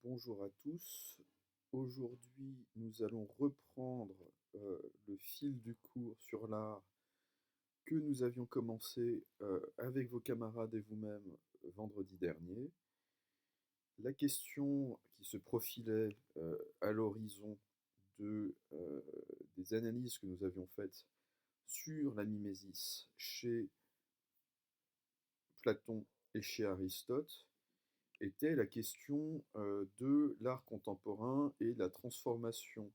Bonjour à tous. Aujourd'hui, nous allons reprendre le fil du cours sur l'art que nous avions commencé avec vos camarades et vous-même vendredi dernier. La question qui se profilait à l'horizon des analyses que nous avions faites sur la mimésis chez Platon et chez Aristote était la question de l'art contemporain et de la transformation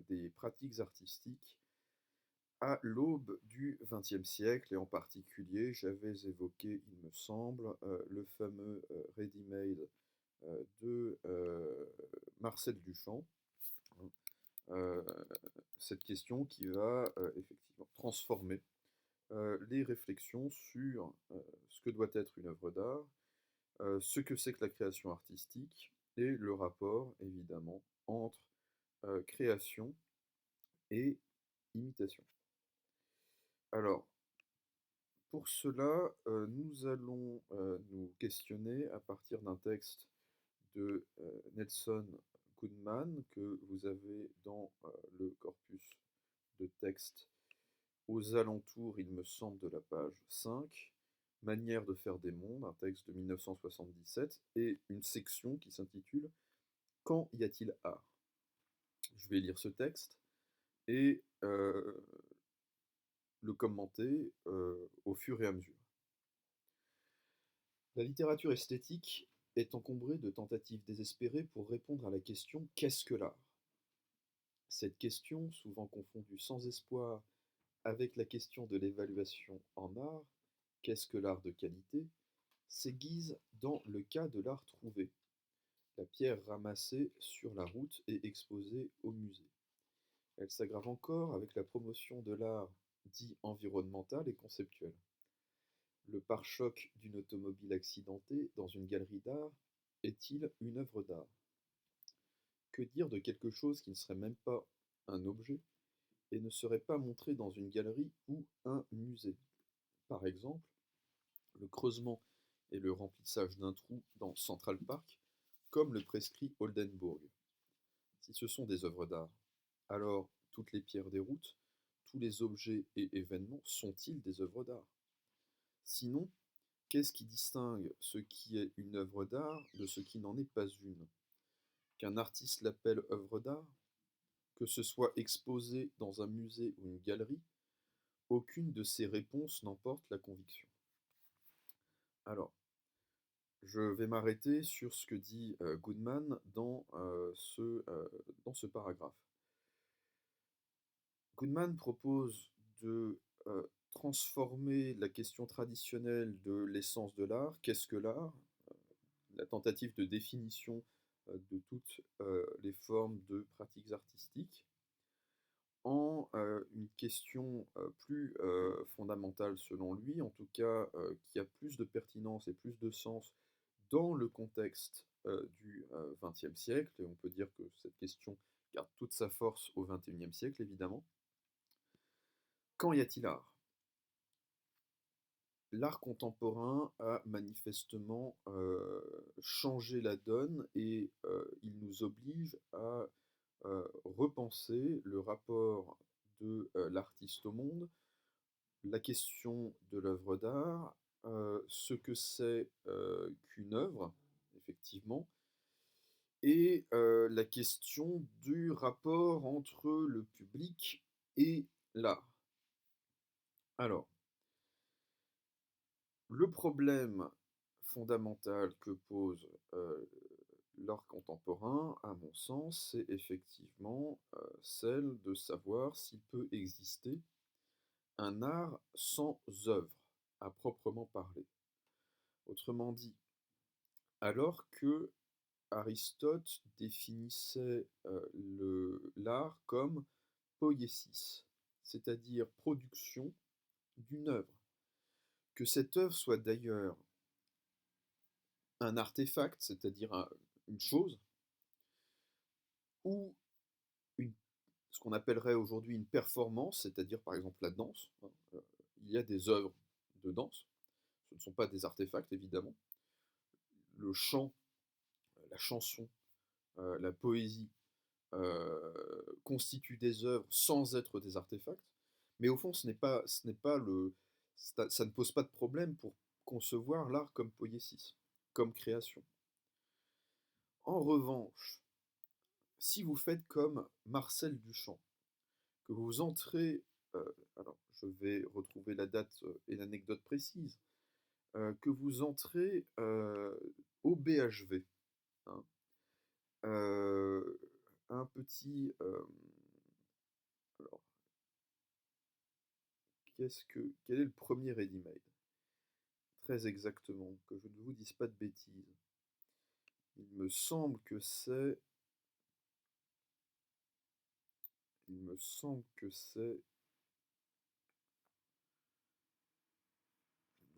des pratiques artistiques à l'aube du XXe siècle, et en particulier, j'avais évoqué, il me semble, le fameux ready-made de Marcel Duchamp, hein, euh, cette question qui va effectivement transformer les réflexions sur ce que doit être une œuvre d'art, ce que c'est que la création artistique et le rapport, évidemment, entre création et imitation. Alors, pour cela, nous allons nous questionner à partir d'un texte de Nelson Goodman que vous avez dans le corpus de texte aux alentours, il me semble, de la page 5, Manière de faire des mondes, un texte de 1977, et une section qui s'intitule Quand y a-t-il art? Je vais lire ce texte et le commenter au fur et à mesure. La littérature esthétique est encombrée de tentatives désespérées pour répondre à la question qu'est-ce que l'art? Cette question, souvent confondue sans espoir avec la question de l'évaluation en art, qu'est-ce que l'art de qualité, s'aiguise dans le cas de l'art trouvé, la pierre ramassée sur la route et exposée au musée. Elle s'aggrave encore avec la promotion de l'art dit environnemental et conceptuel. Le pare-choc d'une automobile accidentée dans une galerie d'art est-il une œuvre d'art? Que dire de quelque chose qui ne serait même pas un objet et ne serait pas montré dans une galerie ou un musée? Par exemple, le creusement et le remplissage d'un trou dans Central Park, comme le prescrit Oldenburg. Si ce sont des œuvres d'art, alors toutes les pierres des routes, tous les objets et événements sont-ils des œuvres d'art? Sinon, qu'est-ce qui distingue ce qui est une œuvre d'art de ce qui n'en est pas une? Qu'un artiste l'appelle œuvre d'art? Que ce soit exposé dans un musée ou une galerie, aucune de ces réponses n'emporte la conviction. Alors, je vais m'arrêter sur ce que dit Goodman dans ce paragraphe. Goodman propose de transformer la question traditionnelle de l'essence de l'art, qu'est-ce que l'art, la tentative de définition de toutes les formes de pratiques artistiques, en une question plus fondamentale selon lui, en tout cas qui a plus de pertinence et plus de sens dans le contexte du XXe siècle, et on peut dire que cette question garde toute sa force au XXIe siècle, évidemment. Quand y a-t-il art? L'art contemporain a manifestement changé la donne et il nous oblige à repenser le rapport de l'artiste au monde, la question de l'œuvre d'art, ce que c'est qu'une œuvre, effectivement, et la question du rapport entre le public et l'art. Alors, le problème fondamental que pose l'art contemporain, à mon sens, c'est effectivement celle de savoir s'il peut exister un art sans œuvre, à proprement parler. Autrement dit, alors que Aristote définissait l'art comme poiesis, c'est-à-dire production d'une œuvre, que cette œuvre soit d'ailleurs un artefact, c'est-à-dire une chose, ou une, ce qu'on appellerait aujourd'hui une performance, c'est-à-dire par exemple la danse. Il y a des œuvres de danse, ce ne sont pas des artefacts évidemment. Le chant, la chanson, la poésie, constituent des œuvres sans être des artefacts, mais au fond ce n'est pas le ça ne pose pas de problème pour concevoir l'art comme poiesis, comme création. En revanche, si vous faites comme Marcel Duchamp, que vous entrez, alors je vais retrouver la date et l'anecdote précise, que vous entrez au BHV, hein, euh, un petit, alors, quel est le premier ready-made? Très exactement, que je ne vous dise pas de bêtises. Il me semble que c'est, il me semble que c'est,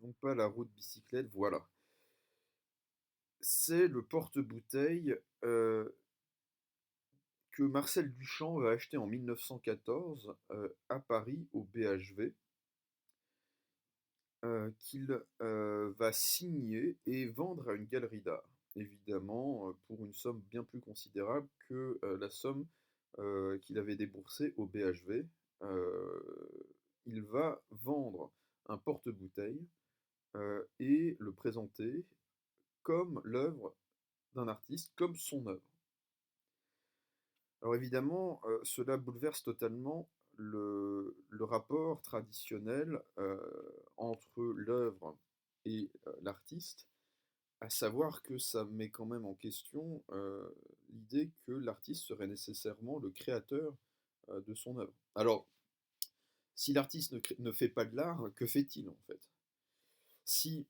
non pas la roue de bicyclette, voilà. C'est le porte-bouteille que Marcel Duchamp va acheter en 1914 à Paris au BHV, qu'il va signer et vendre à une galerie d'art. Évidemment, pour une somme bien plus considérable que la somme qu'il avait déboursée au BHV. Il va vendre un porte-bouteille et le présenter comme l'œuvre d'un artiste, comme son œuvre. Alors évidemment, cela bouleverse totalement le rapport traditionnel entre l'œuvre et l'artiste, à savoir que ça met quand même en question l'idée que l'artiste serait nécessairement le créateur de son œuvre. Alors, si l'artiste ne fait pas de l'art, que fait-il en fait? Si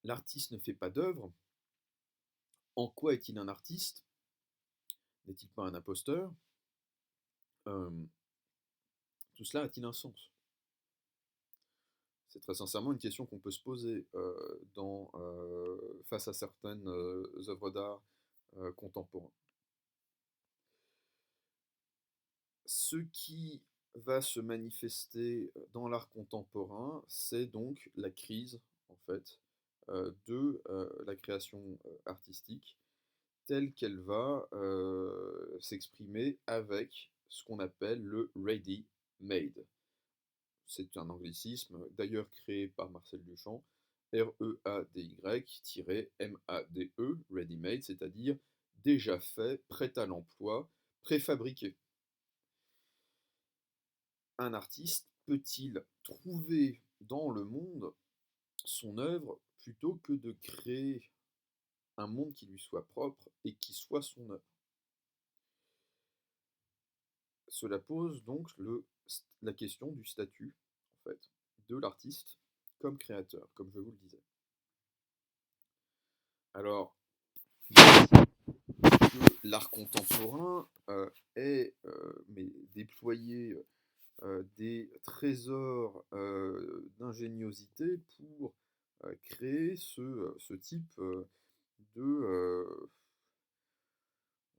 l'artiste ne fait pas d'œuvre, en quoi est-il un artiste? N'est-il pas un imposteur? Euh, Tout cela a-t-il un sens? C'est très sincèrement une question qu'on peut se poser face à certaines œuvres d'art contemporains. Ce qui va se manifester dans l'art contemporain, c'est donc la crise, en fait, de la création artistique telle qu'elle va s'exprimer avec ce qu'on appelle le ready-made. C'est un anglicisme d'ailleurs créé par Marcel Duchamp, READY-MADE, ready-made, c'est-à-dire déjà fait, prêt à l'emploi, préfabriqué. Un artiste peut-il trouver dans le monde son œuvre plutôt que de créer un monde qui lui soit propre et qui soit son œuvre? Cela pose donc la question du statut, en fait, de l'artiste comme créateur, comme je vous le disais. Alors, l'art contemporain est déployé des trésors d'ingéniosité pour créer ce type de...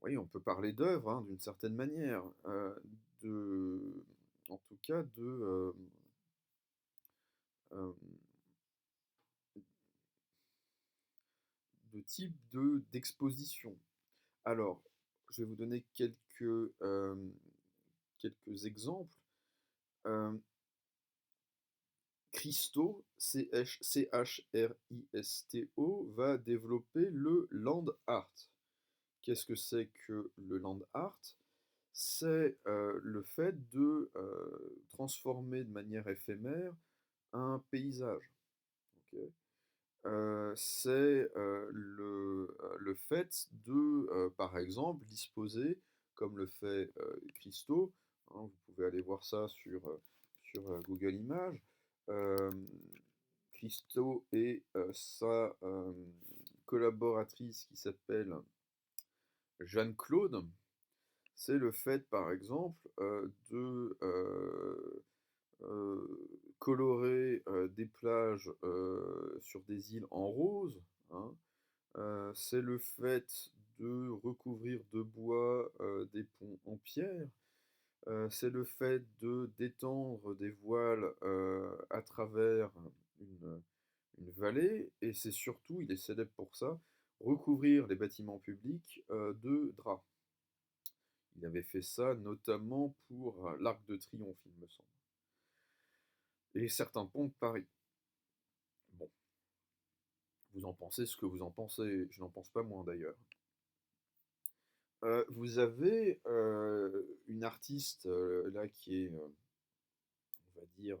oui, on peut parler d'œuvre hein, d'une certaine manière, en tout cas euh, de type d'exposition. Alors, je vais vous donner quelques exemples. Christo, C-H-R-I-S-T-O, va développer le land art. Qu'est-ce que c'est que le land art? C'est le fait de transformer de manière éphémère un paysage. Okay. C'est le fait de, par exemple, disposer, comme le fait Christo, hein, vous pouvez aller voir ça sur Google Images, euh, Christo et sa collaboratrice qui s'appelle Jeanne-Claude, c'est le fait, par exemple, de colorer des plages sur des îles en rose, hein. C'est le fait de recouvrir de bois des ponts en pierre. C'est le fait de d'étendre des voiles à travers une, une vallée. Et c'est surtout, il est célèbre pour ça, recouvrir les bâtiments publics de drap. Il avait fait ça notamment pour l'Arc de Triomphe, il me semble, et certains ponts de Paris. Bon, vous en pensez ce que vous en pensez, je n'en pense pas moins d'ailleurs. Vous avez une artiste là qui est, on va dire,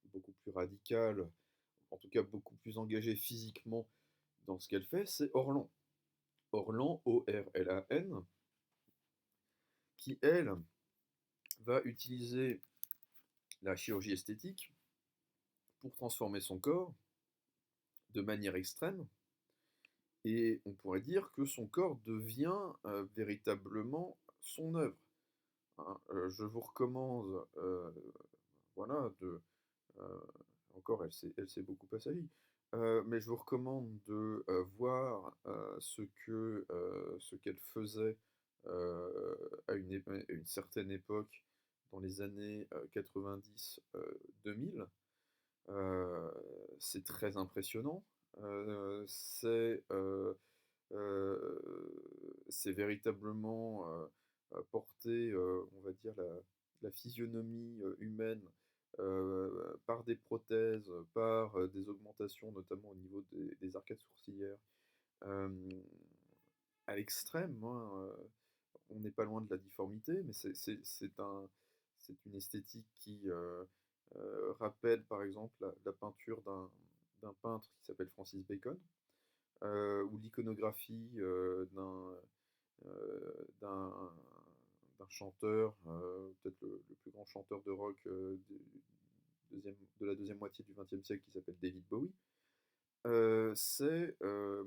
beaucoup plus radicale, en tout cas beaucoup plus engagée physiquement dans ce qu'elle fait, c'est Orlan. Orlan, Orlan, qui elle va utiliser la chirurgie esthétique pour transformer son corps de manière extrême, et on pourrait dire que son corps devient véritablement son œuvre. Hein. Je vous recommande, voilà, euh, encore elle s'est beaucoup assaillie, mais je vous recommande de voir ce qu'elle faisait à une certaine époque, dans les années 90-2000. C'est très impressionnant. Euh, c'est euh, c'est véritablement porter, on va dire, la physionomie humaine par des prothèses, par des augmentations, notamment au niveau des arcades sourcilières, euh, à l'extrême. Hein, on n'est pas loin de la difformité, mais c'est une esthétique qui rappelle par exemple la peinture d'un peintre qui s'appelle Francis Bacon, ou l'iconographie d'un chanteur, peut-être le plus grand chanteur de rock de la deuxième moitié du XXe siècle, qui s'appelle David Bowie. Euh, c'est euh,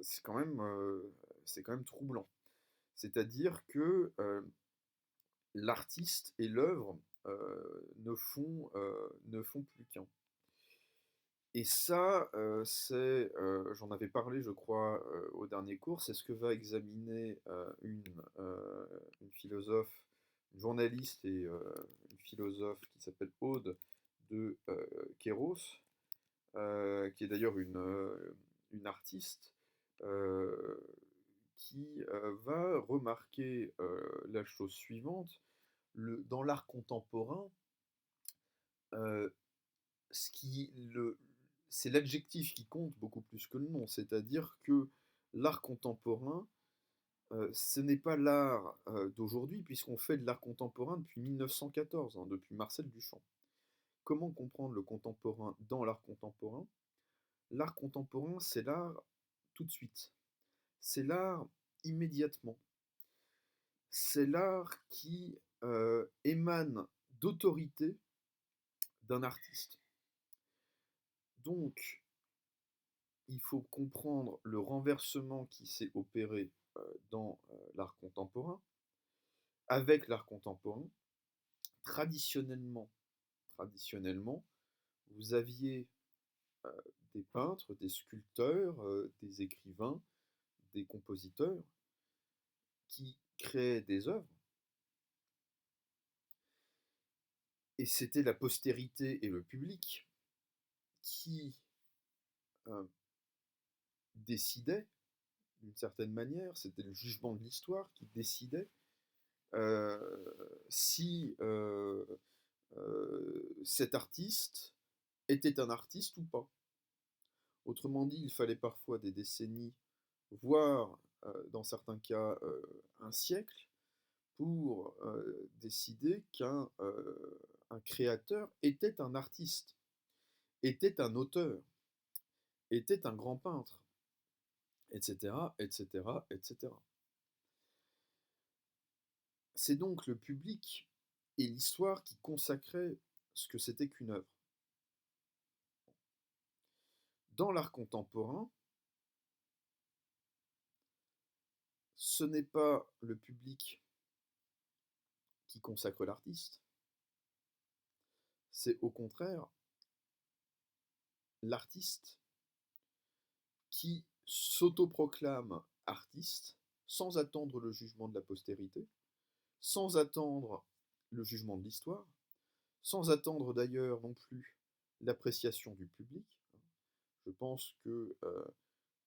c'est quand même, c'est quand même troublant. C'est-à-dire que l'artiste et l'œuvre ne font plus qu'un. Et ça, j'en avais parlé, je crois, au dernier cours, c'est ce que va examiner une philosophe, une journaliste et une philosophe qui s'appelle Aude de Kéros, qui est d'ailleurs une artiste, euh, qui va remarquer la chose suivante. Dans l'art contemporain, euh, ce qui le, c'est l'adjectif qui compte beaucoup plus que le nom, c'est-à-dire que l'art contemporain, ce n'est pas l'art d'aujourd'hui, puisqu'on fait de l'art contemporain depuis 1914, hein, depuis Marcel Duchamp. Comment comprendre le contemporain dans l'art contemporain? L'art contemporain, c'est l'art tout de suite, c'est l'art immédiatement, c'est l'art qui émane d'autorité d'un artiste. Donc, il faut comprendre le renversement qui s'est opéré dans l'art contemporain. Avec l'art contemporain, traditionnellement, traditionnellement, vous aviez euh, des peintres, des sculpteurs, des écrivains, des compositeurs qui créaient des œuvres, et c'était la postérité et le public qui euh, décidaient d'une certaine manière, c'était le jugement de l'histoire qui décidait euh, si cet artiste était un artiste ou pas. Autrement dit, il fallait parfois des décennies, voire dans certains cas un siècle, pour décider qu'un un créateur était un artiste, était un auteur, était un grand peintre, etc., etc., etc. C'est donc le public et l'histoire qui consacraient ce que c'était qu'une œuvre. Dans l'art contemporain, ce n'est pas le public qui consacre l'artiste, c'est au contraire l'artiste qui s'autoproclame artiste sans attendre le jugement de la postérité, sans attendre le jugement de l'histoire, sans attendre d'ailleurs non plus l'appréciation du public. Je pense que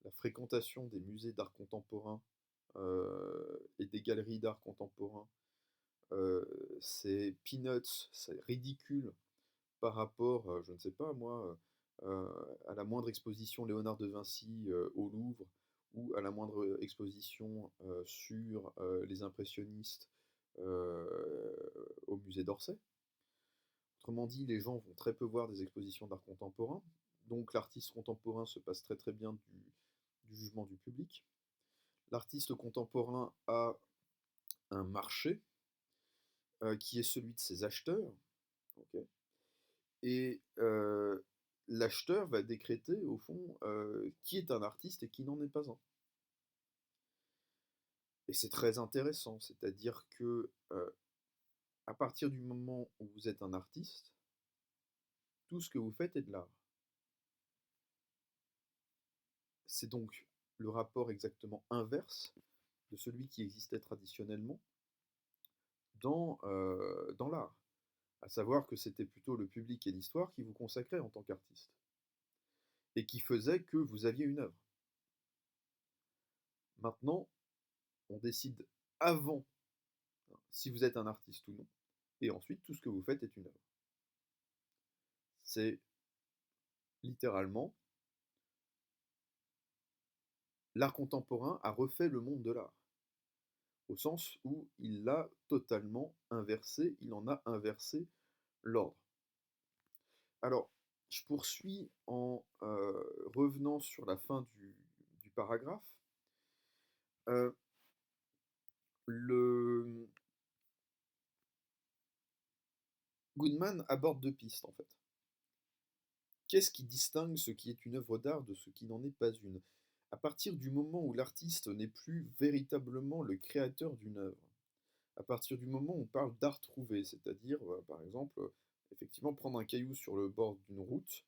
la fréquentation des musées d'art contemporain, et des galeries d'art contemporain, c'est peanuts, c'est ridicule par rapport, je ne sais pas moi, à la moindre exposition Léonard de Vinci, au Louvre ou à la moindre exposition, sur, les impressionnistes, au musée d'Orsay. Autrement dit, les gens vont très peu voir des expositions d'art contemporain, donc l'artiste contemporain se passe très très bien du jugement du public. L'artiste contemporain a un marché, qui est celui de ses acheteurs, ok. Et l'acheteur va décréter, au fond, qui est un artiste et qui n'en est pas un. Et c'est très intéressant, c'est-à-dire que à partir du moment où vous êtes un artiste, tout ce que vous faites est de l'art. C'est donc le rapport exactement inverse de celui qui existait traditionnellement dans l'art. À savoir que c'était plutôt le public et l'histoire qui vous consacraient en tant qu'artiste, et qui faisait que vous aviez une œuvre. Maintenant, on décide avant si vous êtes un artiste ou non, et ensuite tout ce que vous faites est une œuvre. C'est littéralement, l'art contemporain a refait le monde de l'art, au sens où il l'a totalement inversé, il en a inversé l'ordre. Alors, je poursuis en revenant sur la fin du paragraphe. Euh, le Goodman aborde deux pistes en fait. Qu'est-ce qui distingue ce qui est une œuvre d'art de ce qui n'en est pas une? À partir du moment où l'artiste n'est plus véritablement le créateur d'une œuvre, à partir du moment où on parle d'art trouvé, c'est-à-dire, par exemple, effectivement, prendre un caillou sur le bord d'une route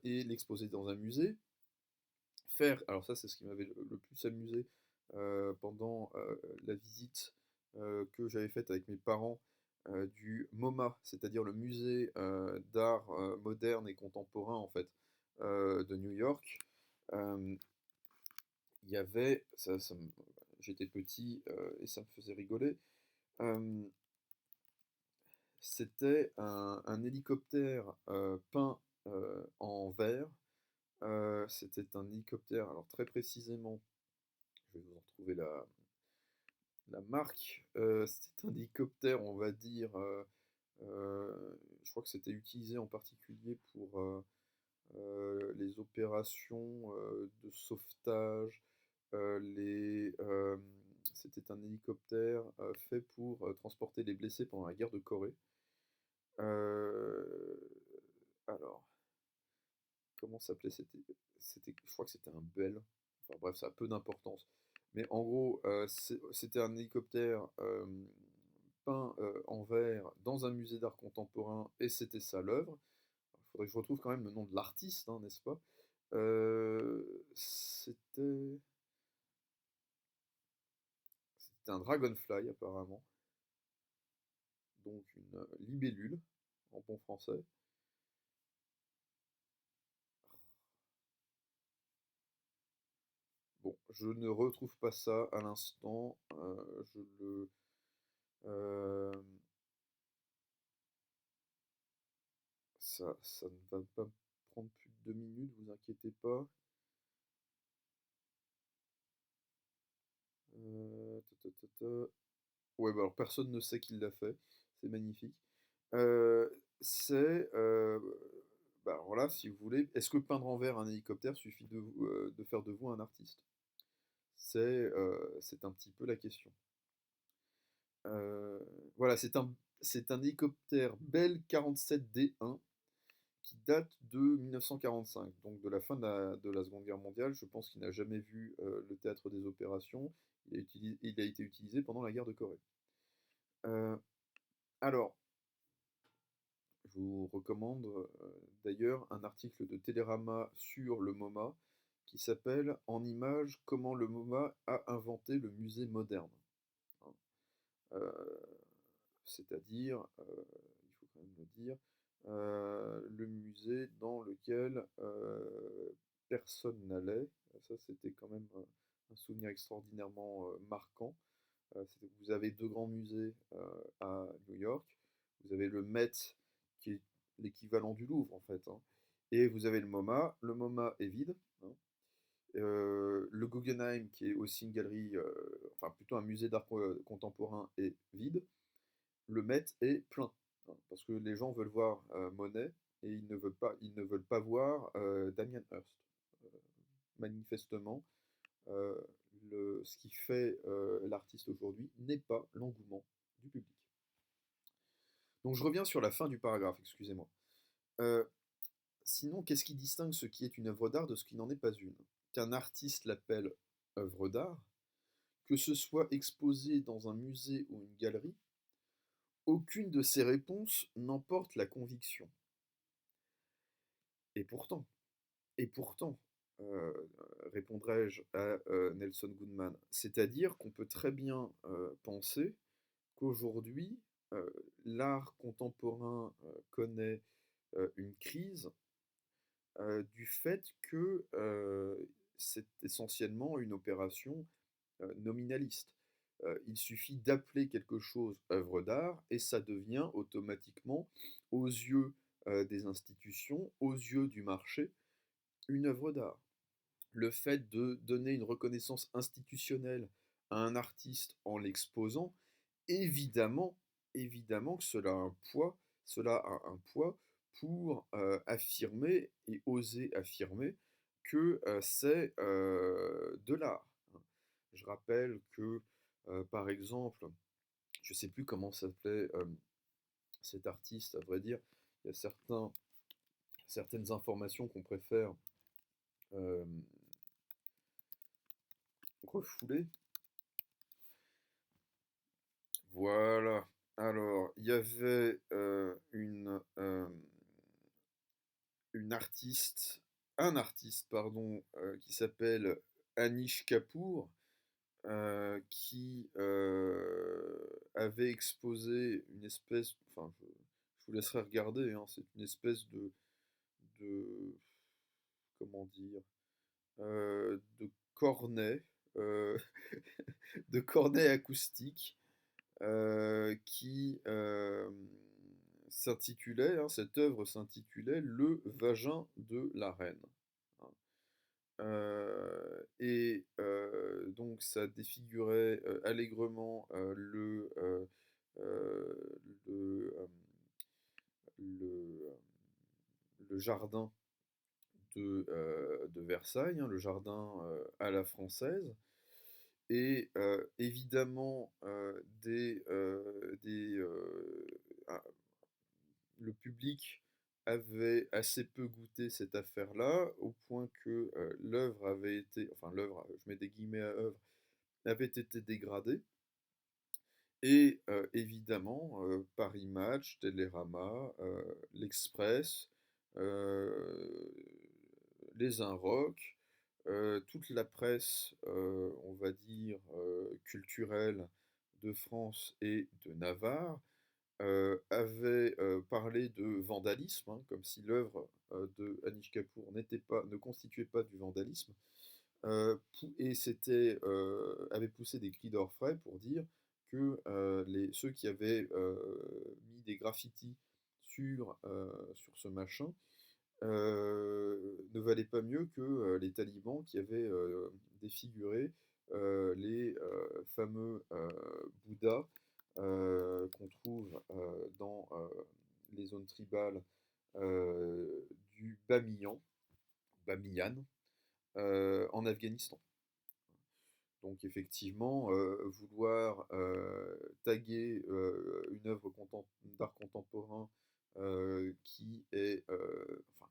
et l'exposer dans un musée, faire, alors ça c'est ce qui m'avait le plus amusé pendant la visite que j'avais faite avec mes parents du MoMA, c'est-à-dire le musée d'art moderne et contemporain en fait de New York. Euh, Il y avait, j'étais petit et ça me faisait rigoler. Euh, C'était un hélicoptère peint en vert. C'était un hélicoptère, alors très précisément, je vais vous en retrouver la marque. C'était un hélicoptère, on va dire, je crois que c'était utilisé en particulier pour les opérations de sauvetage. C'était un hélicoptère fait pour transporter les blessés pendant la guerre de Corée. Euh, alors, comment s'appelait je crois que c'était un Bell. Enfin bref, ça a peu d'importance. Mais en gros, c'était un hélicoptère peint en verre dans un musée d'art contemporain, et c'était ça l'œuvre. Il faudrait que je retrouve quand même le nom de l'artiste, hein, n'est-ce pas? C'était un dragonfly apparemment, donc une libellule en bon français. Bon, je ne retrouve pas ça à l'instant. Je le. euh, ça ne va pas prendre plus de 2 minutes, vous inquiétez pas. Ta, ta, ta, ta. Ouais, bah alors personne ne sait qui l'a fait. C'est magnifique. Euh, c'est. Bah alors là, si vous voulez, est-ce que peindre en vert un hélicoptère suffit de faire de vous un artiste? C'est un petit peu la question. Euh, voilà, c'est un hélicoptère Bell 47D1 qui date de 1945, donc de la fin de la Seconde Guerre mondiale. Je pense qu'il n'a jamais vu le théâtre des opérations. Il a été utilisé pendant la guerre de Corée. Euh, alors, je vous recommande d'ailleurs un article de Télérama sur le MoMA qui s'appelle En images, comment le MoMA a inventé le musée moderne. Hein. Euh, C'est-à-dire, il faut quand même le dire, le musée dans lequel personne n'allait. Ça, c'était quand même un souvenir extraordinairement marquant. Vous avez deux grands musées à New York. Vous avez le Met, qui est l'équivalent du Louvre en fait, hein, et vous avez le MoMA. Le MoMA est vide, hein. Le Guggenheim, qui est aussi une galerie, enfin plutôt un musée d'art contemporain, est vide. Le Met est plein, hein, parce que les gens veulent voir Monet et ils ne veulent pas voir Damien Hirst. Euh, Manifestement, euh, ce qui fait l'artiste aujourd'hui n'est pas l'engouement du public. Donc je reviens sur la fin du paragraphe, excusez-moi. Euh, Sinon, qu'est-ce qui distingue ce qui est une œuvre d'art de ce qui n'en est pas une? Qu'un artiste l'appelle œuvre d'art, que ce soit exposé dans un musée ou une galerie, aucune de ces réponses n'emporte la conviction. Et pourtant, et pourtant, euh, répondrai-je à Nelson Goodman, c'est-à-dire qu'on peut très bien penser qu'aujourd'hui, euh, l'art contemporain connaît une crise du fait que c'est essentiellement une opération nominaliste. Il suffit d'appeler quelque chose œuvre d'art et ça devient automatiquement, aux yeux des institutions, aux yeux du marché, une œuvre d'art. Le fait de donner une reconnaissance institutionnelle à un artiste en l'exposant, évidemment, évidemment que cela a un poids pour affirmer et oser affirmer que c'est de l'art. Je rappelle que, par exemple, je ne sais plus comment s'appelait cet artiste, à vrai dire, il y a certaines informations qu'on préfère euh, refouler. Voilà. Alors, il y avait une artiste, un artiste, pardon, qui s'appelle Anish Kapoor, qui avait exposé une espèce, enfin, je vous laisserai regarder, hein, c'est une espèce de, comment dire, de cornet, euh, de cornet acoustique qui s'intitulait, hein, cette œuvre s'intitulait Le vagin de la reine, hein. Donc ça défigurait allègrement le, le, le jardin de Versailles, hein, le jardin à la française. Et évidemment, ah, le public avait assez peu goûté cette affaire-là, au point que l'œuvre avait été, enfin l'œuvre, je mets des guillemets à œuvre, avait été dégradée. Et évidemment, Paris Match, Télérama, l'Express, euh, les Inrocks, toute la presse, on va dire, culturelle de France et de Navarre avait parlé de vandalisme, hein, comme si l'œuvre de Anish Kapoor ne constituait pas du vandalisme, et avait poussé des cris d'orfraie pour dire que ceux qui avaient mis des graffitis sur ce machin ne valaient pas mieux que les talibans qui avaient défiguré les fameux Bouddhas qu'on trouve dans les zones tribales du Bamiyan, en Afghanistan. Donc effectivement, vouloir taguer une œuvre d'art contemporain qui est, enfin,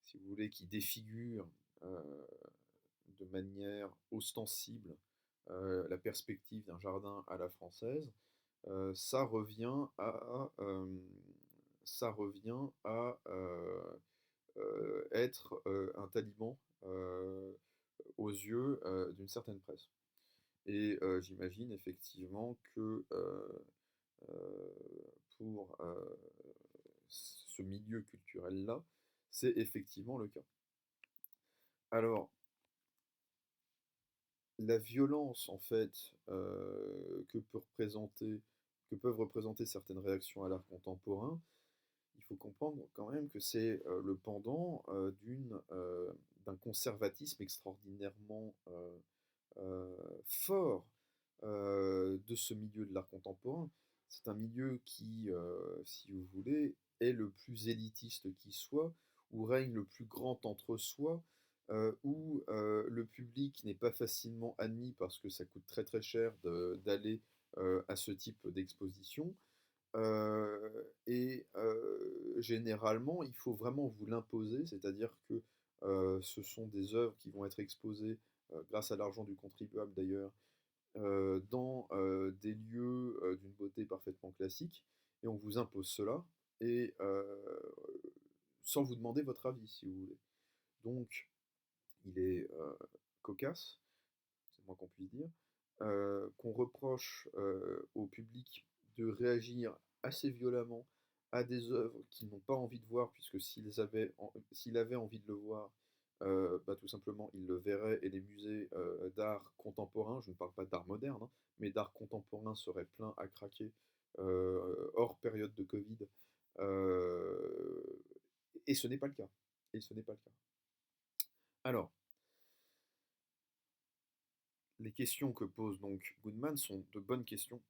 si vous voulez, qui défigure de manière ostensible la perspective d'un jardin à la française, ça revient à être un taliban aux yeux d'une certaine presse. Et j'imagine effectivement que euh, pour ce milieu culturel-là, c'est effectivement le cas. Alors, la violence, en fait, que peuvent représenter certaines réactions à l'art contemporain, il faut comprendre quand même que c'est le pendant d'un conservatisme extraordinairement fort de ce milieu de l'art contemporain. C'est un milieu qui, si vous voulez, est le plus élitiste qui soit, où règne le plus grand entre-soi, où le public n'est pas facilement admis parce que ça coûte très très cher d'aller à ce type d'exposition. Généralement, il faut vraiment vous l'imposer, c'est-à-dire que ce sont des œuvres qui vont être exposées, grâce à l'argent du contribuable d'ailleurs, dans des lieux d'une beauté parfaitement classique, et on vous impose cela, et sans vous demander votre avis, si vous voulez. Donc, il est cocasse, c'est le moins qu'on puisse dire, qu'on reproche au public de réagir assez violemment à des œuvres qu'ils n'ont pas envie de voir, puisque s'il avait envie de le voir, bah, tout simplement, il le verrait, et les musées d'art contemporain, je ne parle pas d'art moderne, hein, mais d'art contemporain seraient pleins à craquer, hors période de Covid. euh, et ce n'est pas le cas. Et ce n'est pas le cas. Alors, les questions que pose donc Goodman sont de bonnes questions.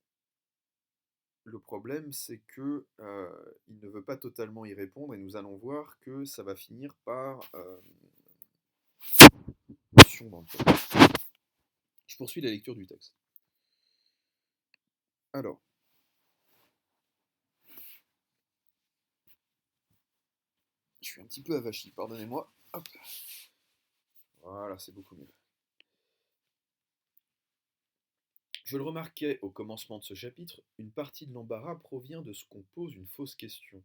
Le problème, c'est que il ne veut pas totalement y répondre, et nous allons voir que ça va finir par dans le texte. Je poursuis la lecture du texte. Alors, je suis un petit peu avachi, pardonnez-moi. Hop. Voilà, c'est beaucoup mieux. Je le remarquais au commencement de ce chapitre, une partie de l'embarras provient de ce qu'on pose une fausse question.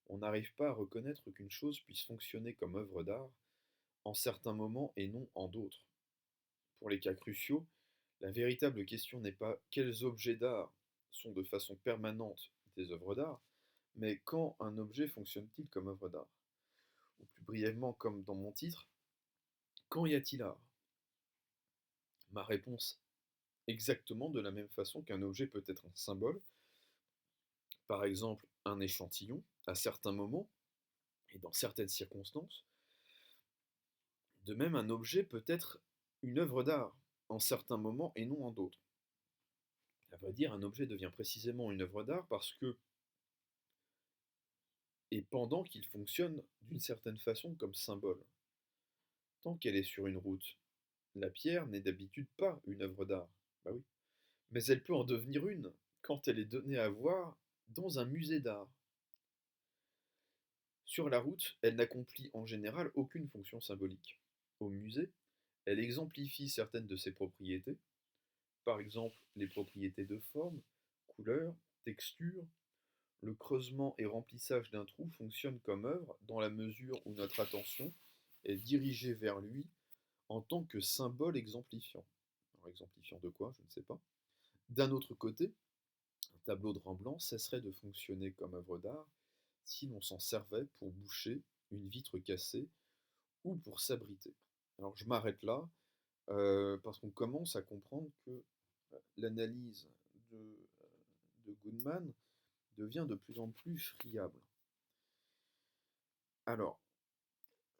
On n'arrive pas à reconnaître qu'une chose puisse fonctionner comme œuvre d'art en certains moments et non en d'autres. Pour les cas cruciaux, la véritable question n'est pas quels objets d'art sont de façon permanente des œuvres d'art, mais quand un objet fonctionne-t-il comme œuvre d'art? Ou plus brièvement, comme dans mon titre, quand y a-t-il art? Ma réponse, exactement de la même façon qu'un objet peut être un symbole, par exemple un échantillon, à certains moments et dans certaines circonstances. De même, un objet peut être une œuvre d'art en certains moments et non en d'autres. À vrai dire, un objet devient précisément une œuvre d'art parce que, et pendant qu'il fonctionne d'une certaine façon comme symbole. Tant qu'elle est sur une route, la pierre n'est d'habitude pas une œuvre d'art. Bah oui. Mais elle peut en devenir une quand elle est donnée à voir dans un musée d'art. Sur la route, elle n'accomplit en général aucune fonction symbolique. Au musée, elle exemplifie certaines de ses propriétés, par exemple les propriétés de forme, couleur, texture. Le creusement et remplissage d'un trou fonctionnent comme œuvre dans la mesure où notre attention est dirigée vers lui en tant que symbole exemplifiant. Alors, exemplifiant de quoi? Je ne sais pas. D'un autre côté, un tableau de Rembrandt cesserait de fonctionner comme œuvre d'art si l'on s'en servait pour boucher une vitre cassée ou pour s'abriter. Alors je m'arrête là parce qu'on commence à comprendre que l'analyse de Goodman devient de plus en plus friable. Alors,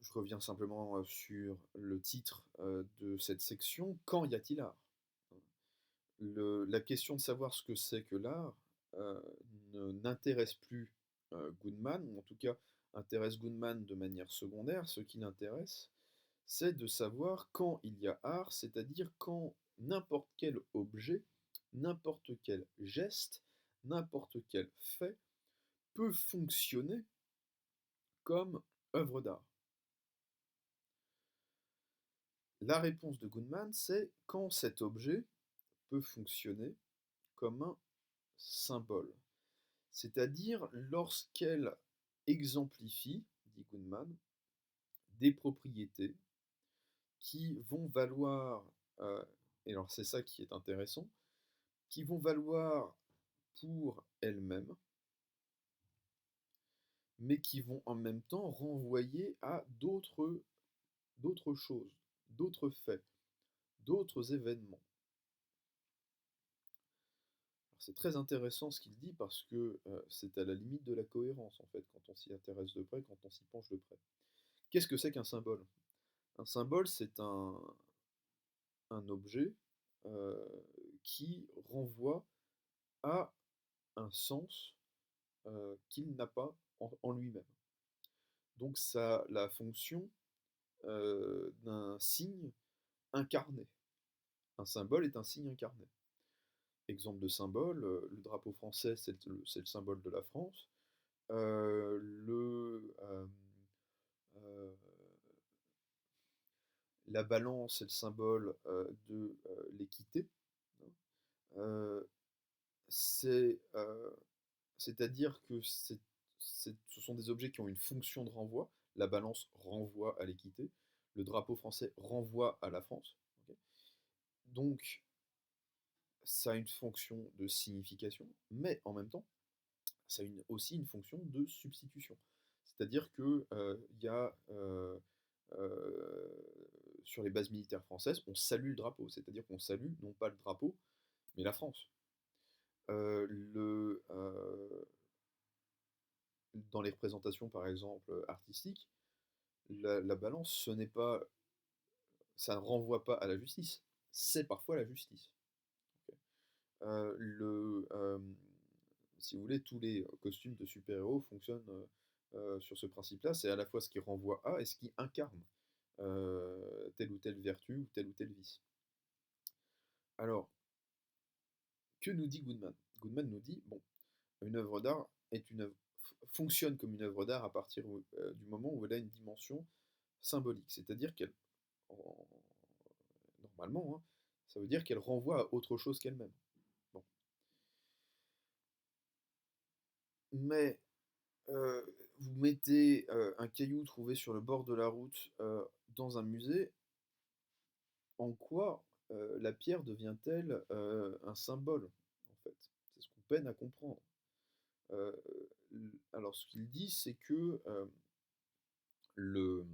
je reviens simplement sur le titre de cette section, quand y a-t-il art? La question de savoir ce que c'est que l'art euh, n'intéresse plus Goodman, ou en tout cas intéresse Goodman de manière secondaire. Ce qui l'intéresse, c'est de savoir quand il y a art, c'est-à-dire quand n'importe quel objet, n'importe quel geste, n'importe quel fait peut fonctionner comme œuvre d'art. La réponse de Goodman, c'est quand cet objet peut fonctionner comme un symbole. C'est-à-dire lorsqu'elle exemplifie, dit Goodman, des propriétés qui vont valoir, et alors c'est ça qui est intéressant, qui vont valoir pour elles-mêmes, mais qui vont en même temps renvoyer à d'autres choses. d'autres faits, d'autres événements. Alors, c'est très intéressant ce qu'il dit parce que c'est à la limite de la cohérence en fait quand on s'y intéresse de près, quand on s'y penche de près. Qu'est-ce que c'est qu'un symbole? Un symbole, c'est un objet qui renvoie à un sens qu'il n'a pas en lui-même. Donc ça a la fonction d'un signe incarné. Un symbole est un signe incarné. Exemple de symbole, le drapeau français, c'est le symbole de la France. Euh, le, euh, euh, la balance est le symbole de l'équité. Euh, c'est, C'est-à-dire que ce sont des objets qui ont une fonction de renvoi. La balance renvoie à l'équité. Le drapeau français renvoie à la France. Ok. Donc, ça a une fonction de signification, mais en même temps, ça a aussi une fonction de substitution. C'est-à-dire qu'il y a sur les bases militaires françaises, on salue le drapeau, c'est-à-dire qu'on salue non pas le drapeau, mais la France. Euh, le, euh, Dans les représentations, par exemple, artistiques, la balance, ça ne renvoie pas à la justice, c'est parfois la justice. Ok. Si vous voulez, tous les costumes de super-héros fonctionnent sur ce principe-là, c'est à la fois ce qui renvoie à et ce qui incarne telle ou telle vertu ou tel vice. Alors, que nous dit Goodman? Goodman nous dit, bon, une œuvre d'art fonctionne comme une œuvre d'art à partir du moment où elle a une dimension symbolique, c'est-à-dire qu'elle, normalement, hein, ça veut dire qu'elle renvoie à autre chose qu'elle-même. Bon. Mais euh, vous mettez un caillou trouvé sur le bord de la route dans un musée, en quoi la pierre devient-elle un symbole, en fait? C'est ce qu'on peine à comprendre. Euh, alors, ce qu'il dit, c'est que le,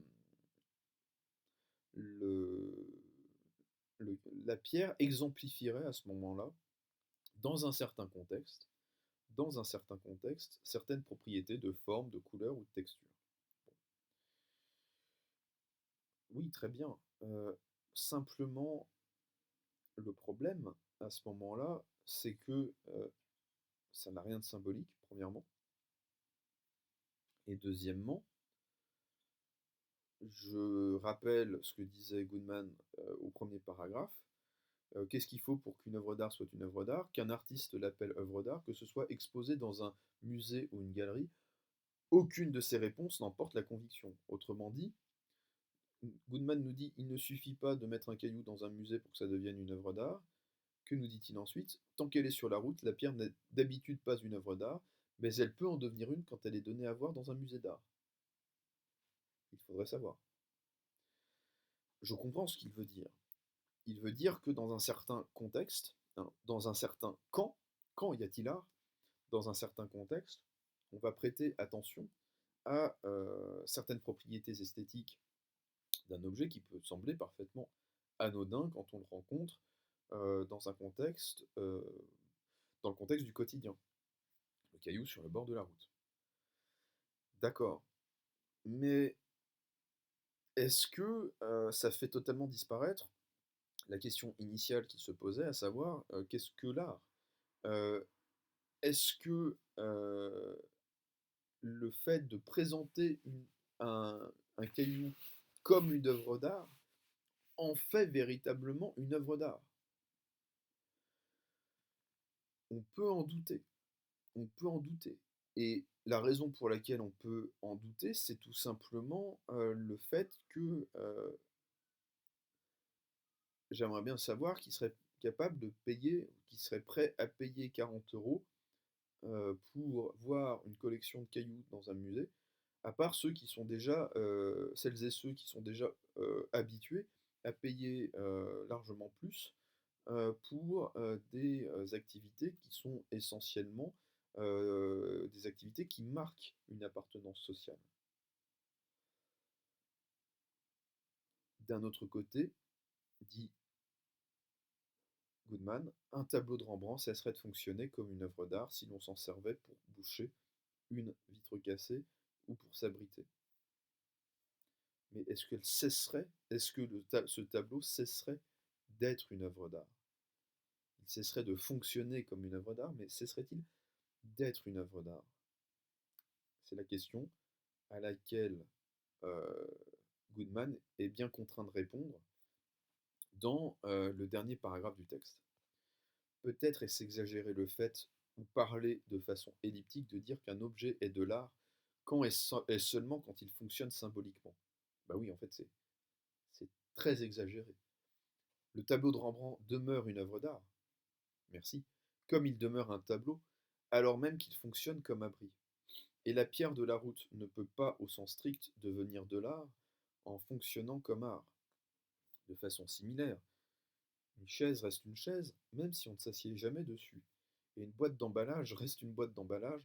le, la pierre exemplifierait à ce moment-là, dans un certain contexte, certaines propriétés de forme, de couleur ou de texture. Oui, très bien. Simplement, le problème à ce moment-là, c'est que ça n'a rien de symbolique, premièrement. Et deuxièmement, je rappelle ce que disait Goodman au premier paragraphe. Qu'est-ce qu'il faut pour qu'une œuvre d'art soit une œuvre d'art? Qu'un artiste l'appelle œuvre d'art, que ce soit exposé dans un musée ou une galerie, aucune de ces réponses n'emporte la conviction. Autrement dit, Goodman nous dit il ne suffit pas de mettre un caillou dans un musée pour que ça devienne une œuvre d'art. Que nous dit-il ensuite? Tant qu'elle est sur la route, la pierre n'est d'habitude pas une œuvre d'art, mais elle peut en devenir une quand elle est donnée à voir dans un musée d'art. Il faudrait savoir. Je comprends ce qu'il veut dire. Il veut dire que dans un certain contexte, hein, dans un certain quand y a-t-il art? Dans un certain contexte, on va prêter attention à certaines propriétés esthétiques d'un objet qui peut sembler parfaitement anodin quand on le rencontre dans dans le contexte du quotidien. Le caillou sur le bord de la route. D'accord. Mais est-ce que ça fait totalement disparaître la question initiale qui se posait, à savoir qu'est-ce que l'art? Euh, Est-ce que le fait de présenter un, un caillou comme une œuvre d'art en fait véritablement une œuvre d'art? On peut en douter. On peut en douter. Et la raison pour laquelle on peut en douter, c'est tout simplement le fait que j'aimerais bien savoir qui serait capable de payer, qui serait prêt à payer 40 euros pour voir une collection de cailloux dans un musée, à part ceux qui sont déjà, celles et ceux qui sont déjà habitués à payer largement plus pour des activités qui sont essentiellement des activités qui marquent une appartenance sociale. D'un autre côté, dit Goodman, un tableau de Rembrandt cesserait de fonctionner comme une œuvre d'art si l'on s'en servait pour boucher une vitre cassée ou pour s'abriter. Mais est-ce qu'elle cesserait, est-ce que ce tableau cesserait d'être une œuvre d'art? Il cesserait de fonctionner comme une œuvre d'art, mais cesserait-il d'être une œuvre d'art? C'est la question à laquelle euh, Goodman est bien contraint de répondre dans le dernier paragraphe du texte. Peut-être est-ce exagérer le fait ou parler de façon elliptique de dire qu'un objet est de l'art quand est seulement quand il fonctionne symboliquement. Bah oui, en fait, c'est très exagéré. Le tableau de Rembrandt demeure une œuvre d'art, merci, comme il demeure un tableau, alors même qu'il fonctionne comme abri. Et la pierre de la route ne peut pas, au sens strict, devenir de l'art en fonctionnant comme art. De façon similaire, une chaise reste une chaise, même si on ne s'assied jamais dessus. Et une boîte d'emballage reste une boîte d'emballage,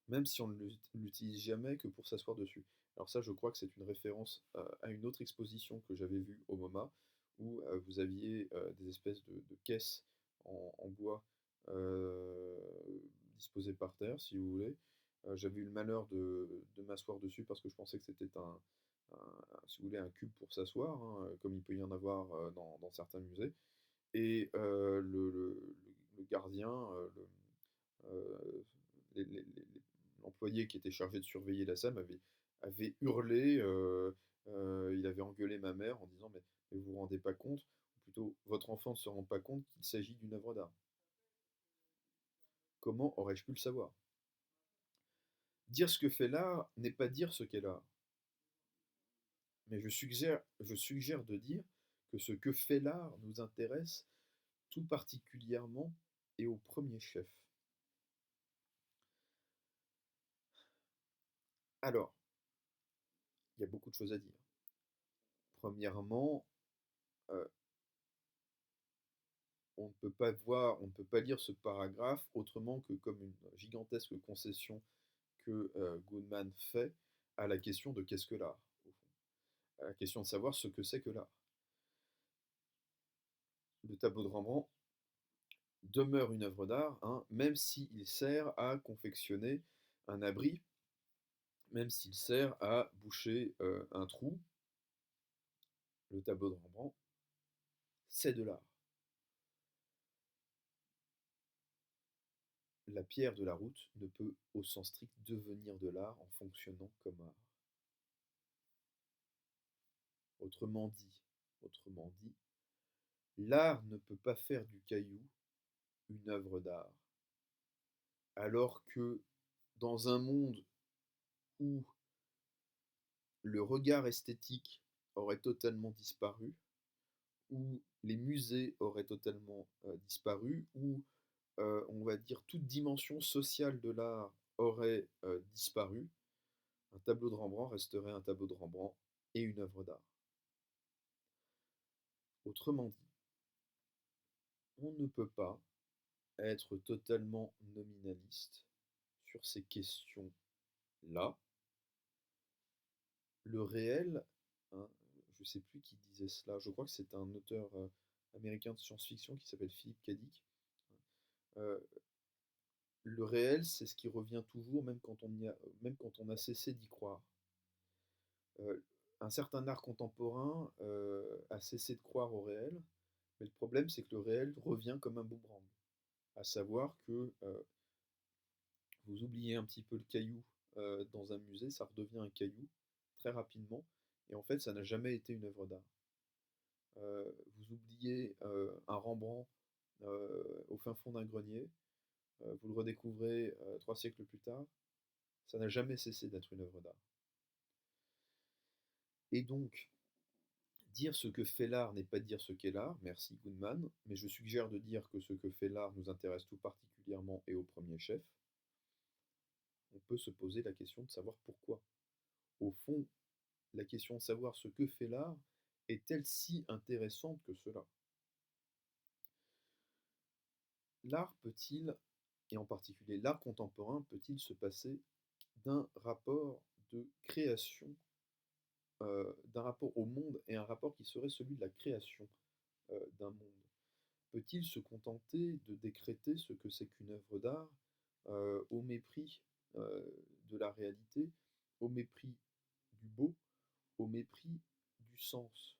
même si on ne l'utilise jamais que pour s'asseoir dessus. Alors ça, je crois que c'est une référence à une autre exposition que j'avais vue au MoMA, où vous aviez des espèces de caisses en bois euh, disposées par terre, si vous voulez. J'avais eu le malheur de m'asseoir dessus parce que je pensais que c'était si vous voulez, un cube pour s'asseoir, hein, comme il peut y en avoir dans certains musées. Et le gardien, euh, l'employé qui était chargé de surveiller la salle avait hurlé, il avait engueulé ma mère en disant mais vous vous rendez pas compte, ou plutôt votre enfant ne se rend pas compte qu'il s'agit d'une œuvre d'art. Comment aurais-je pu le savoir? Dire ce que fait l'art n'est pas dire ce qu'est l'art. Mais je suggère de dire que ce que fait l'art nous intéresse tout particulièrement et au premier chef. Alors, il y a beaucoup de choses à dire. Premièrement, euh, on ne peut pas lire ce paragraphe autrement que comme une gigantesque concession que Goodman fait à la question de qu'est-ce que l'art, au fond, à la question de savoir ce que c'est que l'art. Le tableau de Rembrandt demeure une œuvre d'art, hein, même s'il sert à confectionner un abri, même s'il sert à boucher un trou. Le tableau de Rembrandt, c'est de l'art. La pierre de la route ne peut, au sens strict, devenir de l'art en fonctionnant comme art. Autrement dit, autrement dit, l'art ne peut pas faire du caillou une œuvre d'art, alors que dans un monde où le regard esthétique aurait totalement disparu, où les musées auraient totalement disparu, où on va dire toute dimension sociale de l'art aurait disparu, un tableau de Rembrandt resterait un tableau de Rembrandt et une œuvre d'art. Autrement dit, on ne peut pas être totalement nominaliste sur ces questions-là. Le réel, hein, je ne sais plus qui disait cela, je crois que c'est un auteur américain de science-fiction qui s'appelle Philip K. Dick. Euh, le réel, c'est ce qui revient toujours, même quand on a cessé d'y croire. Euh, un certain art contemporain a cessé de croire au réel, mais le problème, c'est que le réel revient comme un boomerang. À savoir que vous oubliez un petit peu le caillou dans un musée, ça redevient un caillou très rapidement, et en fait, ça n'a jamais été une œuvre d'art. Vous oubliez un Rembrandt au fin fond d'un grenier, vous le redécouvrez 3 siècles plus tard, ça n'a jamais cessé d'être une œuvre d'art. Et donc, dire ce que fait l'art n'est pas dire ce qu'est l'art, merci Goodman, mais je suggère de dire que ce que fait l'art nous intéresse tout particulièrement et au premier chef. On peut se poser la question de savoir pourquoi. Au fond, la question de savoir ce que fait l'art est-elle si intéressante que cela? L'art peut-il, et en particulier l'art contemporain, peut-il se passer d'un rapport de création d'un rapport au monde et un rapport qui serait celui de la création d'un monde. Peut-il se contenter de décréter ce que c'est qu'une œuvre d'art au mépris de la réalité, au mépris du beau, au mépris du sens?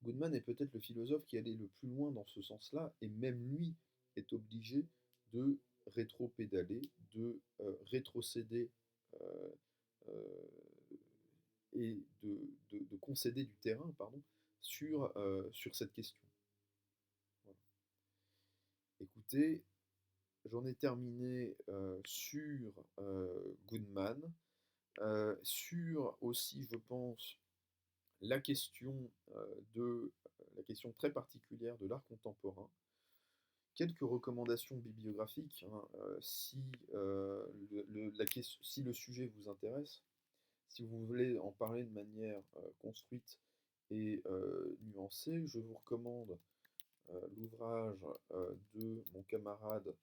Goodman est peut-être le philosophe qui allait le plus loin dans ce sens-là, et même lui est obligé de rétro-pédaler, de rétrocéder euh, euh, et de concéder du terrain, pardon, sur cette question. Voilà. Écoutez, j'en ai terminé sur Goodman, sur aussi, je pense, la question la question très particulière de l'art contemporain. Quelques recommandations bibliographiques, hein, si, si le sujet vous intéresse, si vous voulez en parler de manière construite et nuancée, je vous recommande l'ouvrage de mon camarade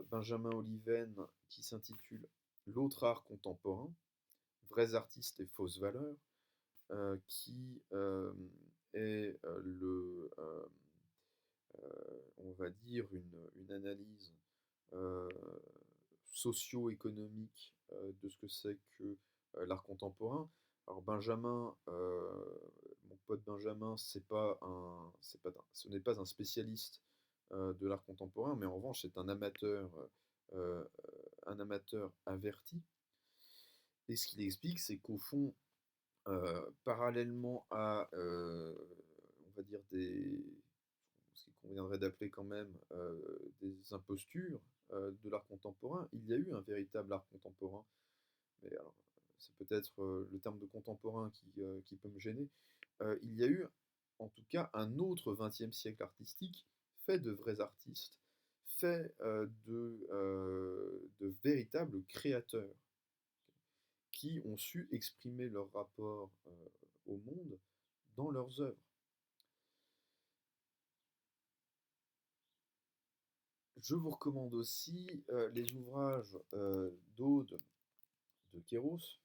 Benjamin Oliven qui s'intitule L'autre art contemporain, vrais artistes et fausses valeurs, qui est on va dire, une analyse euh, socio-économique de ce que c'est que l'art contemporain. Alors Benjamin, mon pote Benjamin, ce n'est pas un spécialiste de l'art contemporain, mais en revanche c'est euh, un amateur averti. Et ce qu'il explique, c'est qu'au fond, parallèlement à, on va dire, ce qu'il conviendrait d'appeler quand même des impostures de l'art contemporain, il y a eu un véritable art contemporain. Mais alors, c'est peut-être le terme de contemporain qui peut me gêner. Il y a eu, en tout cas, un autre XXe siècle artistique, fait de vrais artistes, fait de véritables créateurs qui ont su exprimer leur rapport au monde dans leurs œuvres. Je vous recommande aussi les ouvrages d'Aude de Kéros,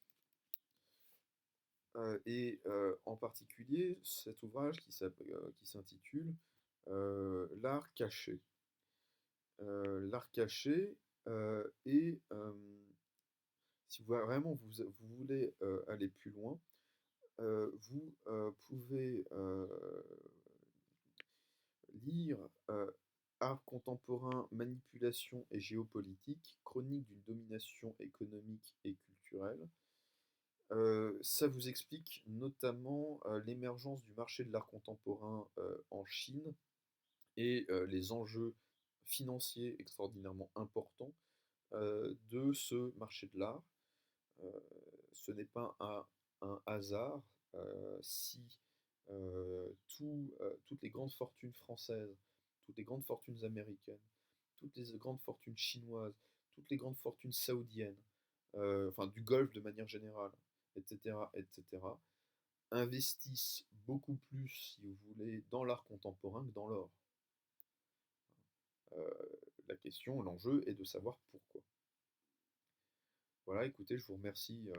et en particulier cet ouvrage qui s'intitule L'art caché. L'art caché et si vraiment vous voulez aller plus loin, vous pouvez lire Art contemporain, manipulation et géopolitique, chronique d'une domination économique et culturelle. Ça vous explique notamment l'émergence du marché de l'art contemporain en Chine et les enjeux financiers extraordinairement importants de ce marché de l'art. Euh, Ce n'est pas un hasard si toutes les grandes fortunes françaises, toutes les grandes fortunes américaines, toutes les grandes fortunes chinoises, toutes les grandes fortunes saoudiennes, enfin du Golfe de manière générale, etc., etc., investissent beaucoup plus, si vous voulez, dans l'art contemporain que dans l'or. Euh, la question, l'enjeu est de savoir pourquoi. Voilà, écoutez, je vous remercie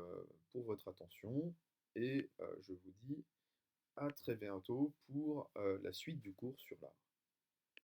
pour votre attention et je vous dis à très bientôt pour la suite du cours sur l'art.